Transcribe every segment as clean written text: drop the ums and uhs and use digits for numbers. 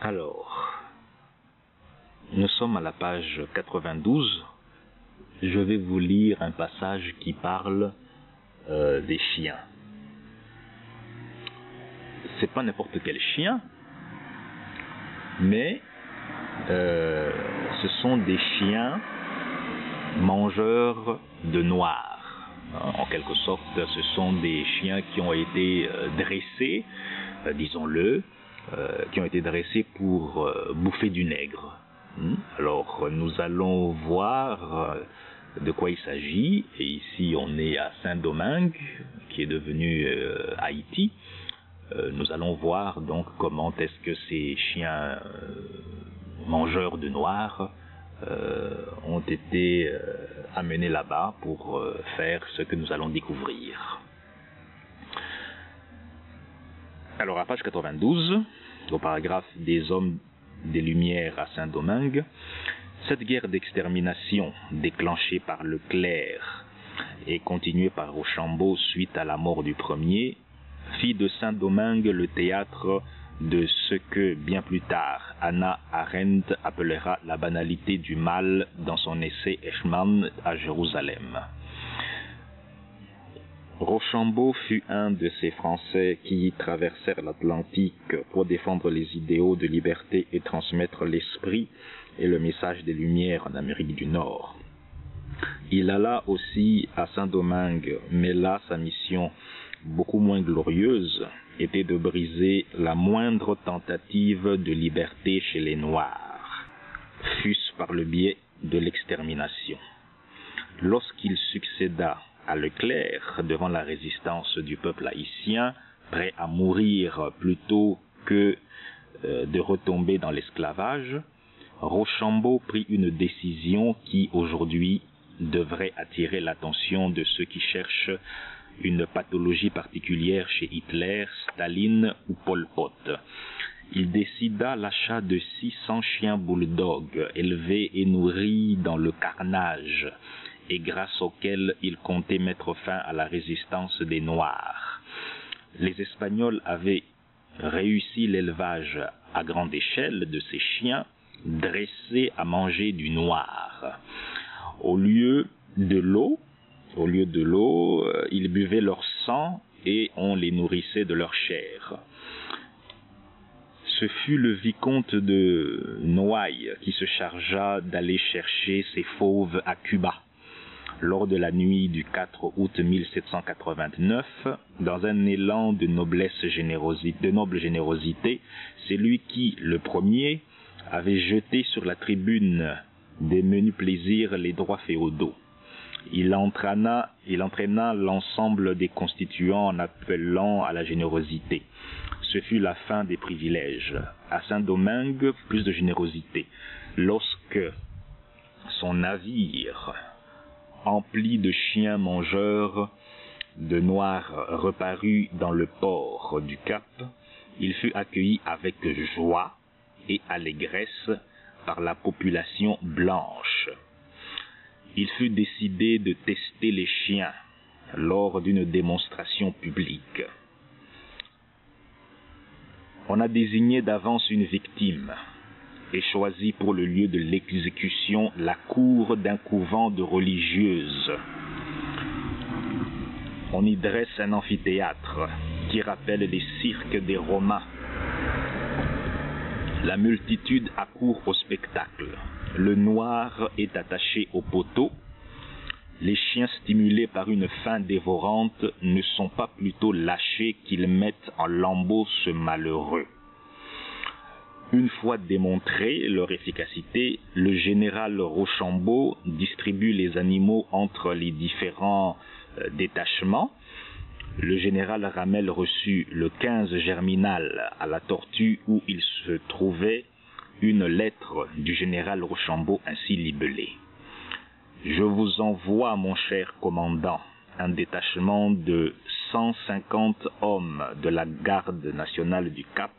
Alors, nous sommes à la page 92. Je vais vous lire un passage qui parle des chiens. C'est pas n'importe quel chien, mais ce sont des chiens mangeurs de noir. En quelque sorte, ce sont des chiens qui ont été dressés, disons-le, qui ont été dressés pour bouffer du nègre. Alors, nous allons voir de quoi il s'agit. Et ici, on est à Saint-Domingue, qui est devenu Haïti. Nous allons voir donc comment est-ce que ces chiens mangeurs de noir ont été amenés là-bas pour faire ce que nous allons découvrir. Alors à page 92, au paragraphe des hommes des Lumières à Saint-Domingue, cette guerre d'extermination déclenchée par Leclerc et continuée par Rochambeau suite à la mort du premier fit de Saint-Domingue le théâtre de ce que bien plus tard Hannah Arendt appellera la banalité du mal dans son essai Eichmann à Jérusalem. Rochambeau fut un de ces Français qui traversèrent l'Atlantique pour défendre les idéaux de liberté et transmettre l'esprit et le message des Lumières en Amérique du Nord. Il alla aussi à Saint-Domingue, mais là sa mission, beaucoup moins glorieuse, était de briser la moindre tentative de liberté chez les Noirs, fût-ce par le biais de l'extermination. Lorsqu'il succéda à Leclerc devant la résistance du peuple haïtien, prêt à mourir plutôt que de retomber dans l'esclavage, Rochambeau prit une décision qui aujourd'hui devrait attirer l'attention de ceux qui cherchent une pathologie particulière chez Hitler, Staline ou Pol Pot. Il décida l'achat de 600 chiens bulldogs élevés et nourris dans le carnage et grâce auxquels il comptait mettre fin à la résistance des Noirs. Les Espagnols avaient réussi l'élevage à grande échelle de ces chiens dressés à manger du noir. Au lieu de l'eau, ils buvaient leur sang et on les nourrissait de leur chair. Ce fut le vicomte de Noailles qui se chargea d'aller chercher ces fauves à Cuba. Lors de la nuit du 4 août 1789, dans un élan de noble générosité, c'est lui qui, le premier, avait jeté sur la tribune des menus plaisirs les droits féodaux. Il entraîna l'ensemble des constituants en appelant à la générosité. Ce fut la fin des privilèges. À Saint-Domingue, plus de générosité. Lorsque son navire, empli de chiens mangeurs de noirs, reparut dans le port du Cap, il fut accueilli avec joie et allégresse par la population blanche. Il fut décidé de tester les chiens lors d'une démonstration publique. On a désigné d'avance une victime et choisi pour le lieu de l'exécution la cour d'un couvent de religieuses. On y dresse un amphithéâtre qui rappelle les cirques des Romains. La multitude accourt au spectacle. Le noir est attaché au poteau. Les chiens stimulés par une faim dévorante ne sont pas plutôt lâchés qu'ils mettent en lambeaux ce malheureux. Une fois démontré leur efficacité, le général Rochambeau distribue les animaux entre les différents détachements. Le général Ramel reçut le 15 Germinal à la Tortue où il se trouvait une lettre du général Rochambeau ainsi libellée. « Je vous envoie, mon cher commandant, un détachement de 150 hommes de la garde nationale du Cap,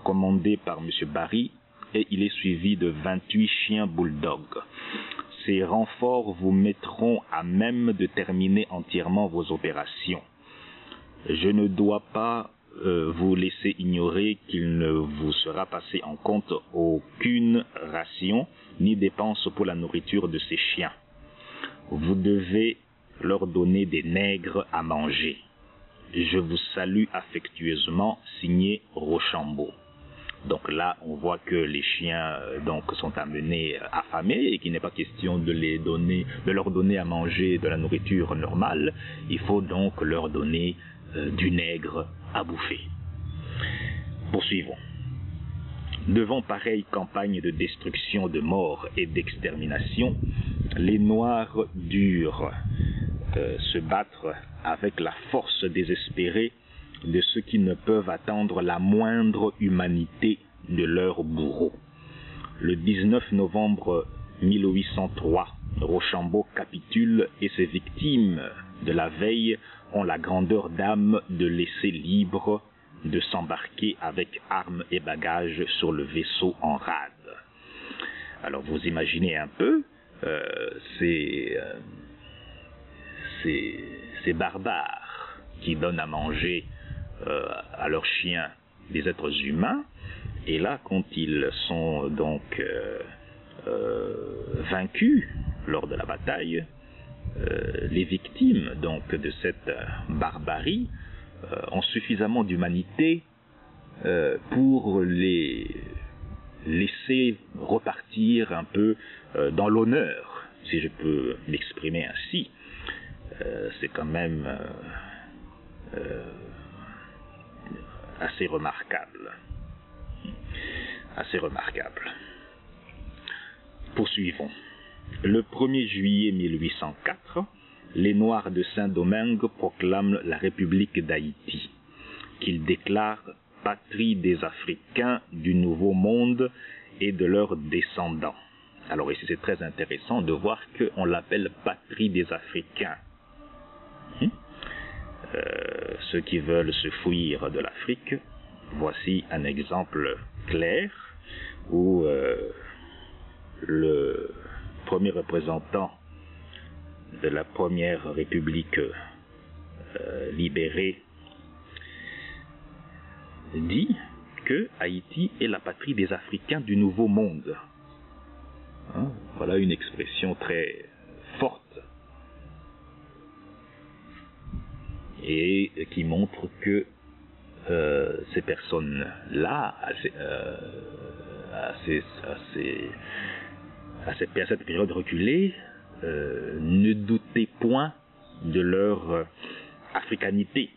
commandé par M. Barry, et il est suivi de 28 chiens bulldogs. Ces renforts vous mettront à même de terminer entièrement vos opérations. Je ne dois pas vous laisser ignorer qu'il ne vous sera passé en compte aucune ration ni dépense pour la nourriture de ces chiens. Vous devez leur donner des nègres à manger. Je vous salue affectueusement, signé Rochambeau. Donc là, on voit que les chiens sont amenés affamés et qu'il n'est pas question de leur donner à manger de la nourriture normale. Il faut donc leur donner du nègre à bouffer. Poursuivons. Devant pareille campagne de destruction, de mort et d'extermination, les Noirs durent se battre avec la force désespérée de ceux qui ne peuvent attendre la moindre humanité de leurs bourreaux. Le 19 novembre 1803, Rochambeau capitule et ses victimes de la veille ont la grandeur d'âme de laisser libre de s'embarquer avec armes et bagages sur le vaisseau en rade. Alors vous imaginez un peu ces barbares qui donnent à manger à leurs chiens des êtres humains, et là quand ils sont donc vaincus lors de la bataille, les victimes donc de cette barbarie ont suffisamment d'humanité pour les laisser repartir un peu dans l'honneur, si je peux m'exprimer ainsi. C'est quand même assez remarquable. Assez remarquable. Poursuivons. Le 1er juillet 1804, les Noirs de Saint-Domingue proclament la République d'Haïti, qu'ils déclarent patrie des Africains du Nouveau Monde et de leurs descendants. Alors ici c'est très intéressant de voir qu'on l'appelle patrie des Africains. Ceux qui veulent se fuir de l'Afrique, voici un exemple clair où le premier représentant de la première République libérée dit que Haïti est la patrie des Africains du Nouveau Monde. Voilà une expression très forte et qui montre que ces personnes-là, à cette période reculée, ne doutaient point de leur africanité,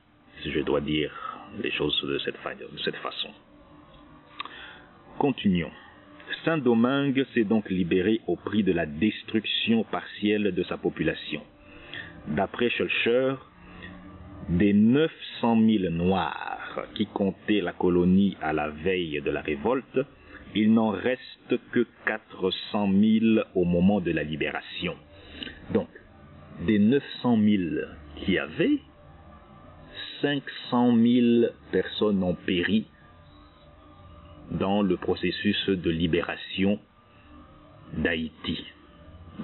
si je dois dire les choses de cette façon. Continuons. Saint-Domingue s'est donc libéré au prix de la destruction partielle de sa population. D'après Schulcher, des 900 000 Noirs qui comptaient la colonie à la veille de la révolte, il n'en reste que 400 000 au moment de la libération. Donc, des 900 000 qu'il y avait, 500 000 personnes ont péri dans le processus de libération d'Haïti.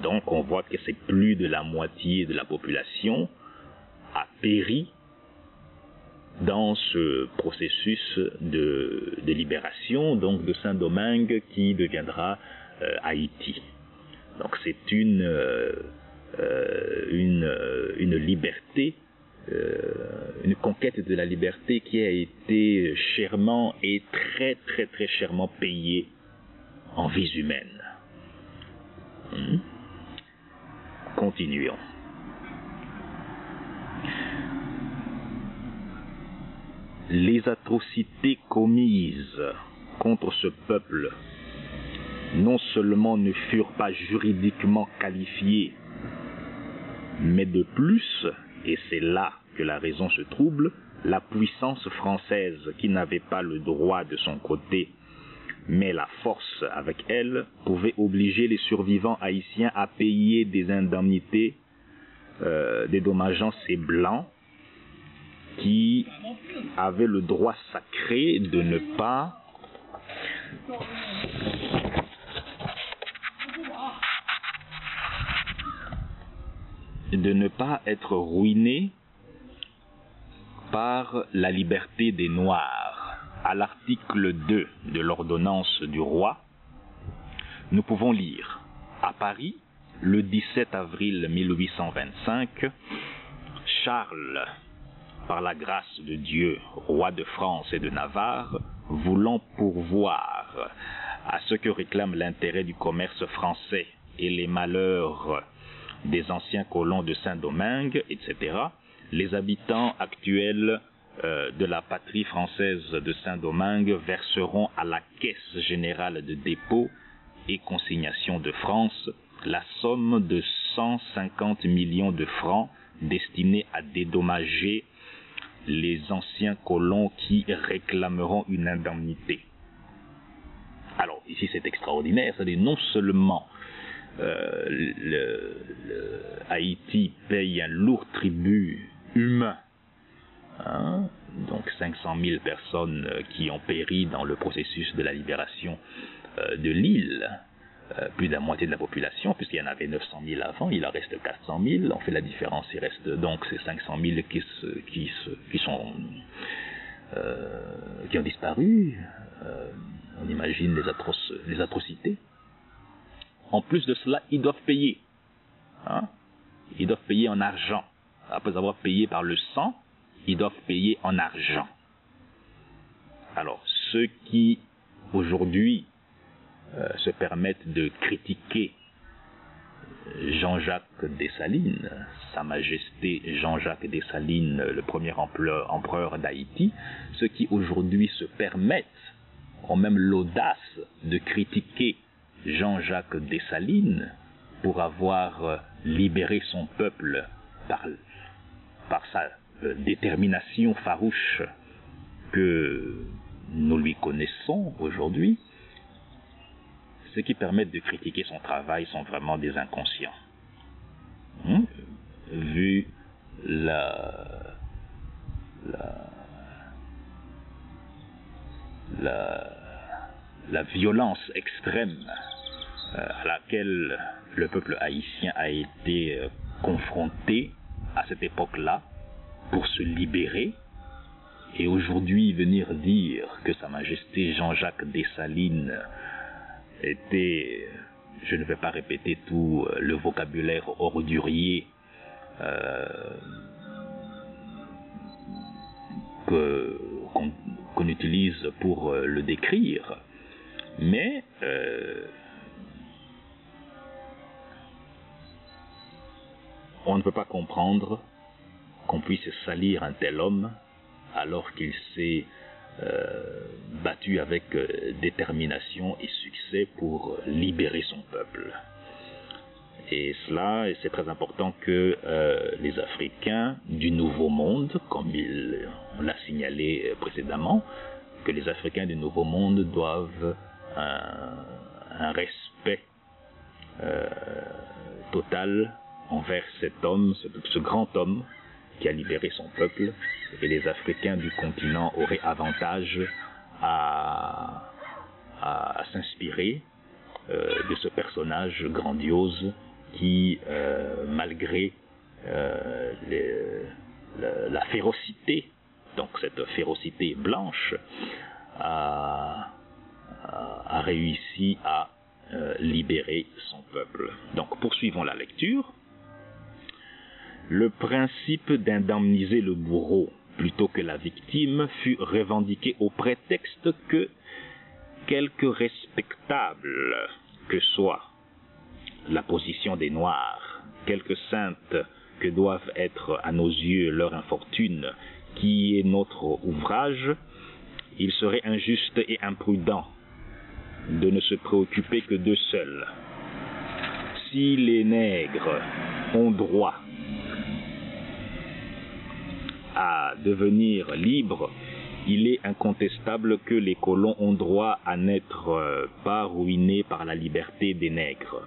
Donc on voit que c'est plus de la moitié de la population a péri dans ce processus de libération, donc de Saint-Domingue qui deviendra Haïti. Donc c'est une liberté, une conquête de la liberté qui a été chèrement et très très très chèrement payée en vies humaines. Continuons. Les atrocités commises contre ce peuple non seulement ne furent pas juridiquement qualifiées, mais de plus, et c'est là que la raison se trouble, la puissance française, qui n'avait pas le droit de son côté, mais la force avec elle, pouvait obliger les survivants haïtiens à payer des indemnités dédommageant ces blancs qui avaient le droit sacré de ne pas être ruinés par la liberté des Noirs. À l'article 2 de l'ordonnance du roi, nous pouvons lire: à Paris, le 17 avril 1825, Charles, par la grâce de Dieu, roi de France et de Navarre, voulant pourvoir à ce que réclame l'intérêt du commerce français et les malheurs des anciens colons de Saint-Domingue, etc., les habitants actuels de la patrie française de Saint-Domingue verseront à la Caisse générale de dépôt et consignation de France la somme de 150 millions de francs destinée à dédommager les anciens colons qui réclameront une indemnité. Alors ici c'est extraordinaire, c'est-à-dire non seulement Haïti paye un lourd tribut humain, hein, donc 500 000 personnes qui ont péri dans le processus de la libération de l'île, plus de la moitié de la population, puisqu'il y en avait 900 000 avant, il en reste 400 000, on fait la différence, il reste donc ces 500 000 qui ont disparu, on imagine les atrocités. En plus de cela, ils doivent payer. Hein? Ils doivent payer en argent. Après avoir payé par le sang, ils doivent payer en argent. Alors, ceux qui, aujourd'hui, se permettent de critiquer Jean-Jacques Dessalines, Sa Majesté Jean-Jacques Dessalines, le premier empereur d'Haïti, ceux qui aujourd'hui se permettent, ont même l'audace de critiquer Jean-Jacques Dessalines pour avoir libéré son peuple par sa détermination farouche que nous lui connaissons aujourd'hui. Ceux qui permettent de critiquer son travail sont vraiment des inconscients. Vu la violence extrême à laquelle le peuple haïtien a été confronté à cette époque-là pour se libérer, et aujourd'hui venir dire que Sa Majesté Jean-Jacques Dessalines était, je ne vais pas répéter tout le vocabulaire ordurier qu'on utilise pour le décrire, mais on ne peut pas comprendre qu'on puisse salir un tel homme alors qu'il s'est battu avec détermination et succès pour libérer son peuple. Et cela, c'est très important que les Africains du Nouveau Monde, comme on l'a signalé précédemment, que les Africains du Nouveau Monde doivent un respect total envers cet homme, ce grand homme qui a libéré son peuple, et les Africains du continent auraient avantage à s'inspirer de ce personnage grandiose qui, malgré la férocité, donc cette férocité blanche, a réussi à libérer son peuple. Donc poursuivons la lecture. Le principe d'indemniser le bourreau plutôt que la victime fut revendiqué au prétexte que, quelque respectable que soit la position des Noirs, quelque sainte que doivent être à nos yeux leur infortune, qui est notre ouvrage, il serait injuste et imprudent de ne se préoccuper que d'eux seuls. Si les nègres ont droit à devenir libres, il est incontestable que les colons ont droit à n'être pas ruinés par la liberté des nègres.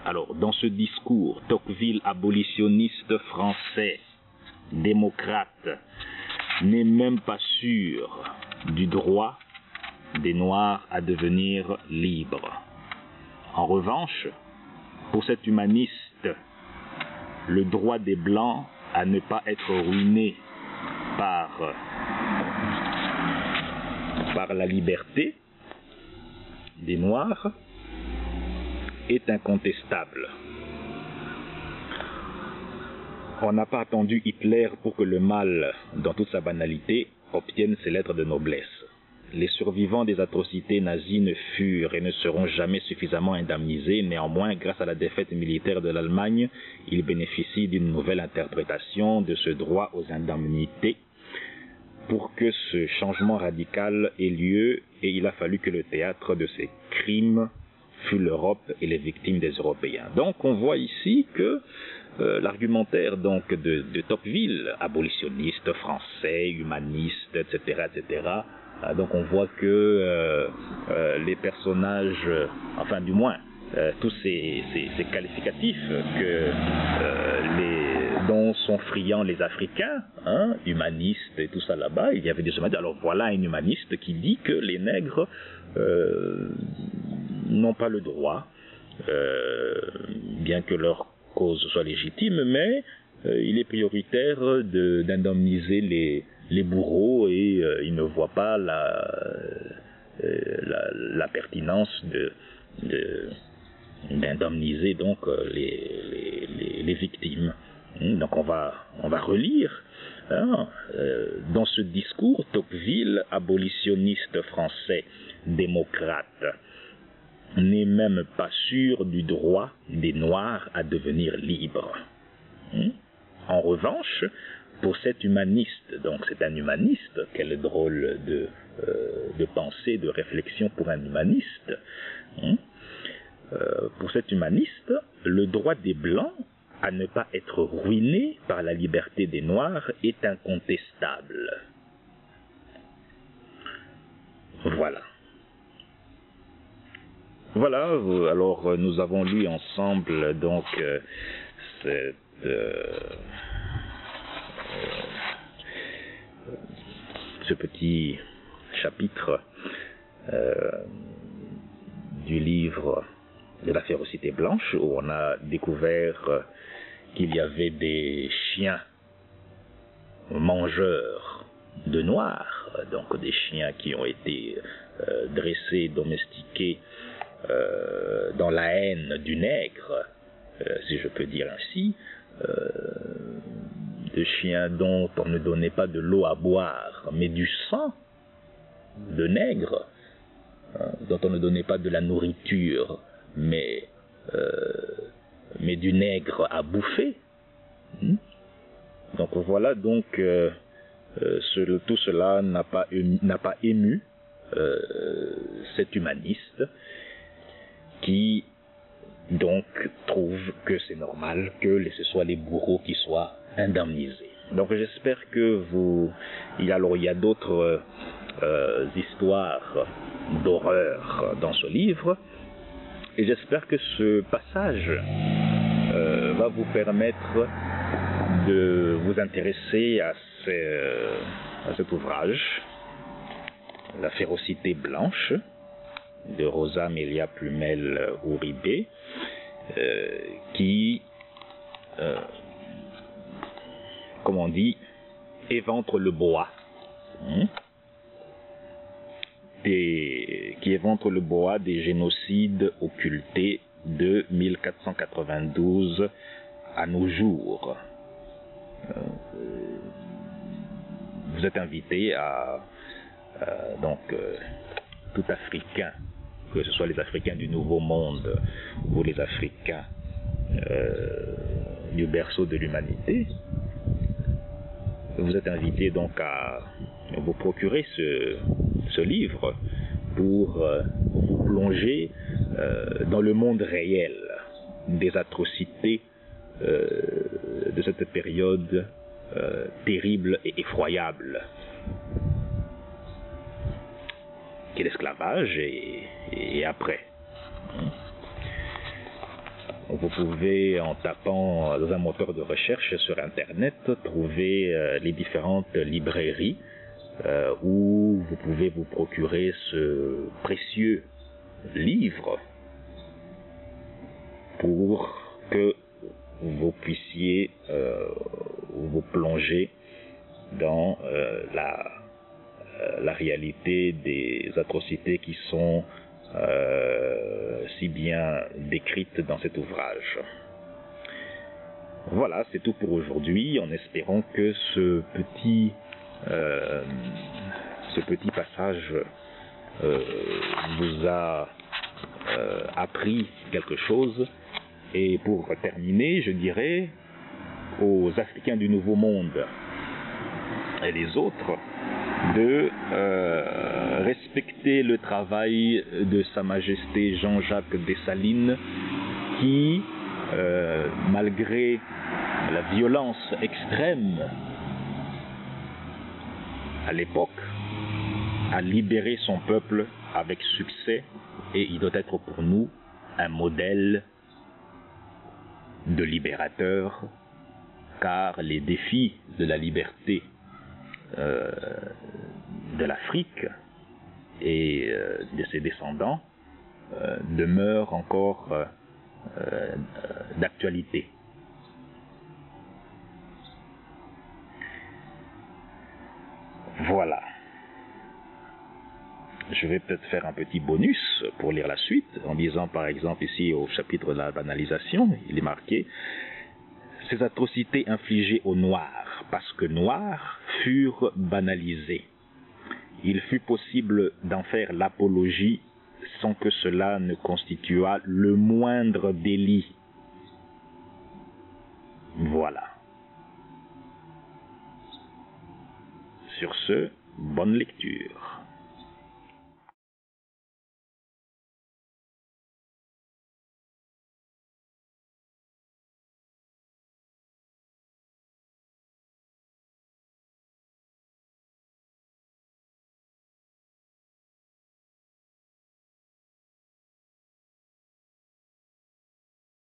Alors, dans ce discours, Tocqueville, abolitionniste français, démocrate, n'est même pas sûr du droit des Noirs à devenir libres. En revanche, pour cet humaniste, le droit des Blancs à ne pas être ruinés par la liberté des Noirs est incontestable. On n'a pas attendu Hitler pour que le mal, dans toute sa banalité, obtienne ses lettres de noblesse. Les survivants des atrocités nazies ne furent et ne seront jamais suffisamment indemnisés. Néanmoins, grâce à la défaite militaire de l'Allemagne, ils bénéficient d'une nouvelle interprétation de ce droit aux indemnités. Pour que ce changement radical ait lieu, et il a fallu que le théâtre de ces crimes fût l'Europe et les victimes des Européens. Donc on voit ici que l'argumentaire donc de Tocqueville, abolitionniste français, humaniste, etc., donc on voit que les personnages, enfin du moins tous ces qualificatifs dont sont friands les Africains, humanistes et tout ça là-bas, il y avait des humanistes. Alors voilà un humaniste qui dit que les nègres n'ont pas le droit, bien que leur cause soit légitime, mais il est prioritaire d'indemniser les bourreaux et il ne voit pas la pertinence d'indemniser donc les victimes. Donc on va relire dans ce discours Tocqueville, abolitionniste français démocrate, n'est même pas sûr du droit des Noirs à devenir libres. En revanche, pour cet humaniste, donc c'est un humaniste, quel drôle de pensée, de réflexion pour un humaniste, pour cet humaniste, le droit des Blancs à ne pas être ruiné par la liberté des Noirs est incontestable. Voilà. Voilà, alors nous avons lu ensemble donc ce petit chapitre du livre de la férocité blanche, où on a découvert qu'il y avait des chiens mangeurs de noirs, donc des chiens qui ont été dressés, domestiqués dans la haine du nègre, si je peux dire ainsi, de chiens dont on ne donnait pas de l'eau à boire, mais du sang de nègre, dont on ne donnait pas de la nourriture, mais du nègre à bouffer. Donc voilà, donc tout cela n'a pas ému cet humaniste qui donc trouve que c'est normal que ce soit les bourreaux qui soient indemnisés. Donc j'espère que il y a d'autres histoires d'horreur dans ce livre, et j'espère que ce passage va vous permettre de vous intéresser à cet ouvrage, La férocité blanche, de Rosa Amelia Plumel Uribe, qui, comme on dit, éventre le bois. Qui éventre le bois des génocides occultés de 1492 à nos jours. Vous êtes invité donc tout Africain, que ce soit les Africains du Nouveau Monde ou les Africains du berceau de l'humanité, vous êtes invité donc à vous procurer ce livre pour vous plonger dans le monde réel des atrocités de cette période terrible et effroyable qu'est l'esclavage et après. Vous pouvez, en tapant dans un moteur de recherche sur Internet, trouver les différentes librairies où vous pouvez vous procurer ce précieux livre pour que vous puissiez vous plonger dans la réalité des atrocités qui sont si bien décrites dans cet ouvrage. Voilà, c'est tout pour aujourd'hui, en espérant que ce petit passage vous a appris quelque chose. Et pour terminer, je dirais aux Africains du Nouveau Monde et les autres de respecter le travail de Sa Majesté Jean-Jacques Dessalines qui, malgré la violence extrême à l'époque, a libéré son peuple avec succès, et il doit être pour nous un modèle de libérateur, car les défis de la liberté de l'Afrique et de ses descendants demeurent encore d'actualité. Voilà. Je vais peut-être faire un petit bonus pour lire la suite, en disant par exemple ici au chapitre de la banalisation, il est marqué « Ces atrocités infligées aux Noirs, parce que Noirs furent banalisés. Il fut possible d'en faire l'apologie sans que cela ne constituât le moindre délit. » Voilà. Sur ce, bonne lecture.